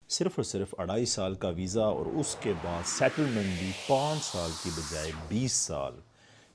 صرف اور صرف 2.5 سال کا ویزا اور اس کے بعد سیٹلمنٹ بھی 5 سال کی بجائے 20 سال۔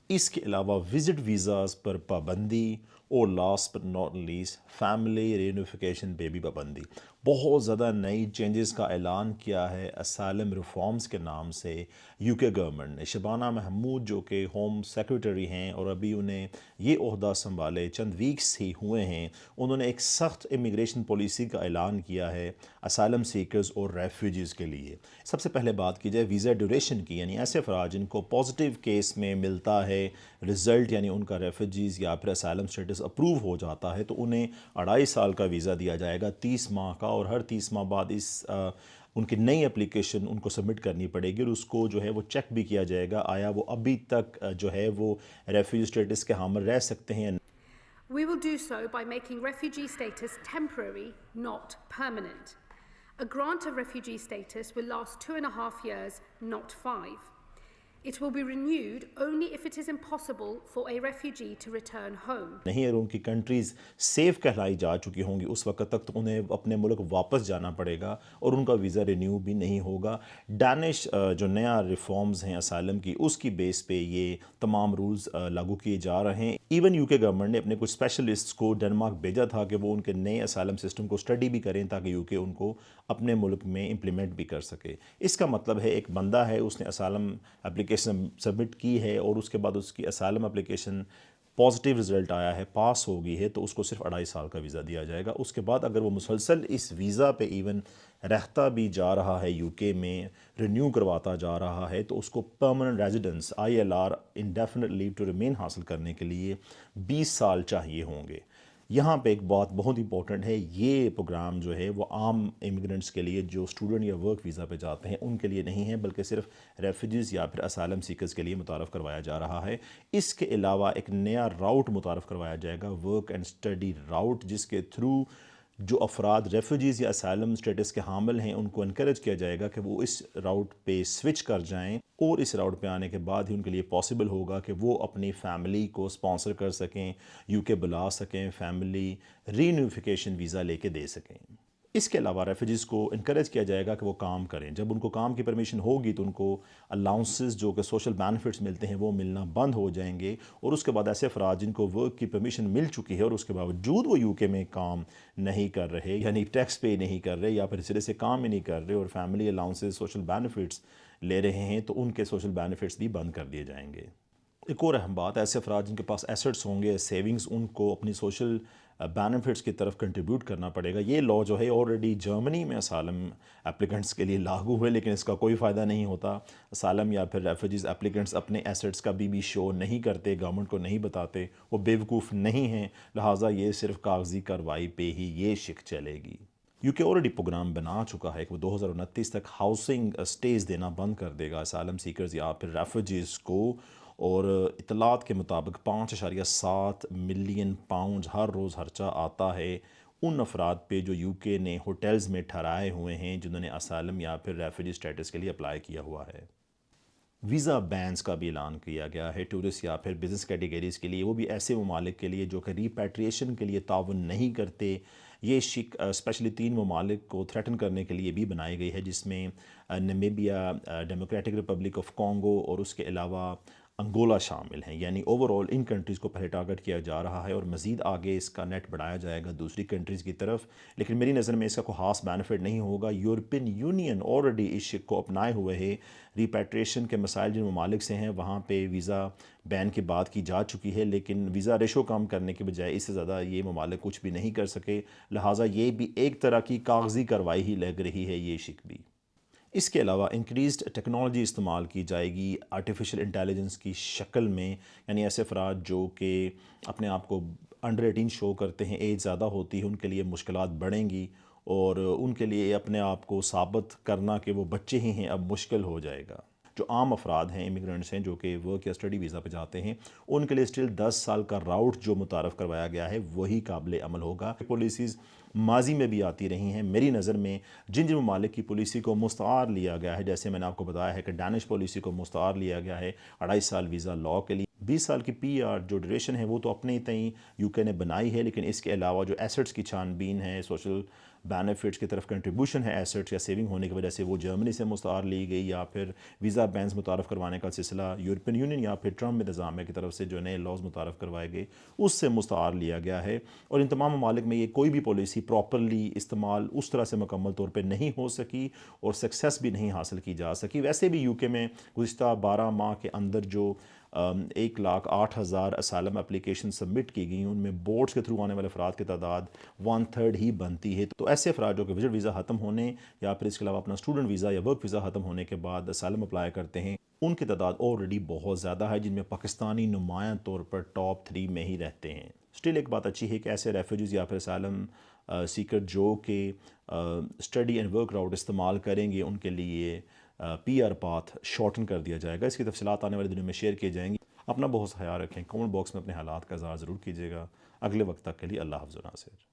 اس کے علاوہ وزٹ ویزاز پر پابندی اور last but not least family reunification پہ بھی پابندی۔ بہت زیادہ نئی چینجز کا اعلان کیا ہے اسائلم ریفارمز کے نام سے یو کے گورنمنٹ نے۔ شبانہ محمود جو کہ ہوم سیکریٹری ہیں اور ابھی انہیں یہ عہدہ سنبھالے چند ویکس ہی ہوئے ہیں، انہوں نے ایک سخت امیگریشن پالیسی کا اعلان کیا ہے اسائلم سیکرز اور ریفیوجیز کے لیے۔ سب سے پہلے بات کی جائے ویزا ڈیوریشن کی، یعنی ایسے افراد جن کو پازیٹیو کیس میں ملتا ہے رزلٹ، یعنی ان کا ریفیوجیز یا پھر اسائلم سٹیٹس اپروو ہو جاتا ہے، تو انہیں 2.5 سال کا ویزا دیا جائے گا، 30 ماہ کا، اور ہر 30 ماہ بعد ان کی نئی اپلیکیشن ان کو سبمٹ کرنی پڑے گی، اور اس کو جو ہے وہ چیک بھی کیا جائے گا آیا وہ ابھی تک جو ہے وہ ریفیوجی سٹیٹس کے حامل رہ سکتے ہیں۔ We will do so by making refugee status temporary, not permanent. A grant of refugee status will last 2.5 years, not 5. It will be renewed only if it is impossible for a refugee to return home. نہیں، اگر ان کی countries safe کہلائی جا چکی ہوں گی اس وقت تک، تو انہیں اپنے ملک واپس جانا پڑے گا اور ان کا ویزا رینیو بھی نہیں ہوگا۔ ڈینش جو نیا ریفارمز ہیں اسائلم کی، اس کی بیس پہ یہ تمام رولز لاگو کیے جا رہے ہیں۔ ایون یو کے گورنمنٹ نے اپنے کچھ اسپیشلسٹس کو ڈنمارک بھیجا تھا کہ وہ ان کے نئے اسائلم سسٹم کو اسٹڈی بھی کریں تاکہ یو کے ان کو اپنے ملک میں امپلیمنٹ بھی کر سکے۔ اس کا مطلب ہے ایک بندہ ہے، اس نے اسائلم اپلیکیشن سبمٹ کی ہے اور اس کے بعد اس کی اسائلم اپلیکیشن پازیٹیو رزلٹ آیا ہے، پاس ہو گئی ہے، تو اس کو صرف 2.5 سال کا ویزا دیا جائے گا۔ اس کے بعد اگر وہ مسلسل اس ویزا پہ ایون رہتا بھی جا رہا ہے، یو کے میں رینیو کرواتا جا رہا ہے، تو اس کو permanent residence ILR indefinite leave to remain حاصل کرنے کے لیے 20 سال چاہیے ہوں گے۔ یہاں پہ ایک بات بہت امپورٹنٹ ہے، یہ پروگرام جو ہے وہ عام امیگرنٹس کے لیے جو اسٹوڈنٹ یا ورک ویزا پہ جاتے ہیں ان کے لیے نہیں ہے، بلکہ صرف ریفیوجیز یا پھر اسائلم سیکرز کے لیے متعارف کروایا جا رہا ہے۔ اس کے علاوہ ایک نیا راؤٹ متعارف کروایا جائے گا، ورک اینڈ اسٹڈی راؤٹ، جس کے تھرو جو افراد ریفیوجیز یا اسائلم سٹیٹس کے حامل ہیں ان کو انکریج کیا جائے گا کہ وہ اس راؤٹ پہ سوئچ کر جائیں، اور اس راؤٹ پہ آنے کے بعد ہی ان کے لیے پاسبل ہوگا کہ وہ اپنی فیملی کو سپانسر کر سکیں، یو کے بلا سکیں، فیملی رینیوفیکیشن ویزا لے کے دے سکیں۔ اس کے علاوہ ریفیوجیز کو انکریج کیا جائے گا کہ وہ کام کریں۔ جب ان کو کام کی پرمیشن ہوگی تو ان کو الاؤنسز جو کہ سوشل بینیفٹس ملتے ہیں وہ ملنا بند ہو جائیں گے، اور اس کے بعد ایسے افراد جن کو ورک کی پرمیشن مل چکی ہے اور اس کے باوجود وہ یو کے میں کام نہیں کر رہے، یعنی ٹیکس پے نہیں کر رہے یا پھر سرے سے کام ہی نہیں کر رہے اور فیملی الاؤنسز سوشل بینیفٹس لے رہے ہیں، تو ان کے سوشل بینیفٹس بھی بند کر دیے جائیں گے۔ ایک اور اہم بات، ایسے افراد جن کے پاس ایسٹس ہوں گے، سیونگز، ان کو اپنی سوشل بینیفٹس کی طرف کنٹریبیوٹ کرنا پڑے گا۔ یہ لا جو ہے آلریڈی جرمنی میں اسائلم اپلیکنٹس کے لیے لاگو ہے، لیکن اس کا کوئی فائدہ نہیں ہوتا۔ اسائلم یا پھر ریفیوجیز اپلیکنٹس اپنے ایسٹس کا بھی شو نہیں کرتے، گورنمنٹ کو نہیں بتاتے، وہ بیوقوف نہیں ہیں، لہٰذا یہ صرف کاغذی کارروائی پہ ہی یہ شک چلے گی۔ یو کے آلریڈی پروگرام بنا چکا ہے کہ وہ 2029 تک ہاؤسنگ اسٹیز دینا بند کر دے گا اسائلم سیکرز یا پھر ریفیوجیز کو، اور اطلاعات کے مطابق 5.7 ملین پاؤنڈ ہر روز خرچہ آتا ہے ان افراد پہ جو یو کے نے ہوٹلز میں ٹھہرائے ہوئے ہیں جنہوں نے اسائلم یا پھر ریفیوجی سٹیٹس کے لیے اپلائی کیا ہوا ہے۔ ویزا بینز کا بھی اعلان کیا گیا ہے ٹورسٹ یا پھر بزنس کیٹیگریز کے لیے، وہ بھی ایسے ممالک کے لیے جو کہ ریپیٹریشن کے لیے تعاون نہیں کرتے۔ یہ شک اسپیشلی 3 ممالک کو تھریٹن کرنے کے لیے بھی بنائی گئی ہے، جس میں Namibia, democratic republic of Congo اور اس کے علاوہ انگولا شامل ہیں۔ یعنی اوورال ان کنٹریز کو پہلے ٹارگٹ کیا جا رہا ہے اور مزید آگے اس کا نیٹ بڑھایا جائے گا دوسری کنٹریز کی طرف، لیکن میری نظر میں اس کا کوئی خاص بینیفٹ نہیں ہوگا۔ یورپین یونین آلریڈی اس شک کو اپنائے ہوئے ہے، ریپیٹریشن کے مسائل جن ممالک سے ہیں وہاں پہ ویزا بین کی بات کی جا چکی ہے، لیکن ویزا ریشو کم کرنے کے بجائے اس سے زیادہ یہ ممالک کچھ بھی نہیں کر سکے، لہٰذا یہ بھی ایک طرح کی کاغذی کارروائی ہی لگ رہی ہے یہ شک بھی۔ اس کے علاوہ انکریزڈ ٹیکنالوجی استعمال کی جائے گی آرٹیفیشل انٹیلیجنس کی شکل میں، یعنی ایسے افراد جو کہ اپنے آپ کو انڈر 18 شو کرتے ہیں، ایج زیادہ ہوتی ہے، ان کے لیے مشکلات بڑھیں گی اور ان کے لیے اپنے آپ کو ثابت کرنا کہ وہ بچے ہی ہیں اب مشکل ہو جائے گا۔ جو عام افراد ہیں، امیگرنٹس ہیں جو کہ ورک یا اسٹڈی ویزا پہ جاتے ہیں، ان کے لیے اسٹل 10 سال کا راؤٹ جو متعارف کروایا گیا ہے وہی قابل عمل ہوگا۔ پالیسیز ماضی میں بھی آتی رہی ہیں۔ میری نظر میں جن جن ممالک کی پالیسی کو مستعار لیا گیا ہے، جیسے میں نے آپ کو بتایا ہے کہ ڈینش پالیسی کو مستعار لیا گیا ہے 2.5 سال ویزا لاء کے لیے، 20 سال کی پی آر جو ڈیوریشن ہے وہ تو اپنے تئیں یو کے نے بنائی ہے، لیکن اس کے علاوہ جو ایسٹس کی چھان بین ہے، سوشل بینیفٹس کی طرف کنٹریبیوشن ہے ایسٹس یا سیونگ ہونے کی وجہ سے، وہ جرمنی سے مستعار لی گئی، یا پھر ویزا بینز متعارف کروانے کا سلسلہ یورپین یونین یا پھر ٹرمپ انتظامیہ کی طرف سے جو نئے لاز متعارف کروائے گئے اس سے مستعار لیا گیا ہے۔ اور ان تمام ممالک میں یہ کوئی بھی پالیسی پراپرلی استعمال اس طرح سے مکمل طور پہ نہیں ہو سکی اور سکسیس بھی نہیں حاصل کی جا سکی۔ ویسے بھی یو کے میں گزشتہ 12 ماہ کے اندر جو 1,08,000 اسائلم اپلیکیشن سبمٹ کی گئی، ان میں بورڈز کے تھرو آنے والے افراد کی تعداد 1/3 ہی بنتی ہے۔ تو ایسے افراد جو کہ وزٹ ویزا ختم ہونے یا پھر اس کے علاوہ اپنا اسٹوڈنٹ ویزا یا ورک ویزا ختم ہونے کے بعد اسائلم اپلائی کرتے ہیں، ان کی تعداد آلریڈی بہت زیادہ ہے، جن میں پاکستانی نمایاں طور پر ٹاپ 3 میں ہی رہتے ہیں۔ اسٹل ایک بات اچھی ہے کہ ایسے ریفیوجیز یا پھر اسائلم سیکر جو کہ اسٹڈی اینڈ ورک راؤٹ استعمال کریں گے، ان کے لیے پی آر پاتھ شارٹن کر دیا جائے گا۔ اس کی تفصیلات آنے والے دنوں میں شیئر کی جائیں گی۔ اپنا بہت خیال رکھیں، کمنٹ باکس میں اپنے حالات کا اظہار ضرور کیجیے گا۔ اگلے وقت تک کے لیے اللہ حافظ و ناصر۔